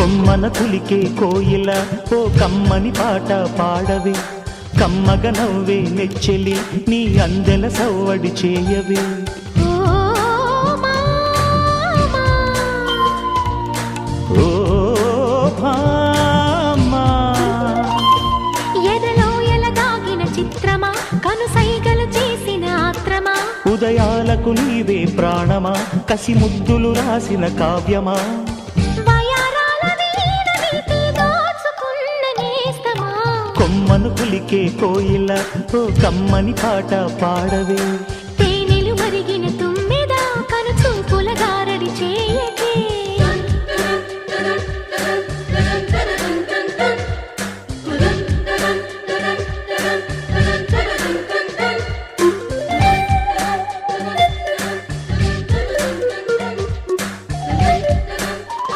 కొమ్మన కులికే కోయిల ఓ కమ్మని పాట పాడవే కమ్మగ నవ్వే నెచ్చెలి నీ అందెల సవ్వడి చేయవే ఓ భామా ఎదలో ఎలగాగిన చిత్రమా కనుసైగలు చేసిన ఆత్రమా ఉదయాలకు నీవే ప్రాణమా కసి ముద్దులు రాసిన కావ్యమా కొమ్మను కులికే కోయిల ఓ కమ్మని పాట పాడవే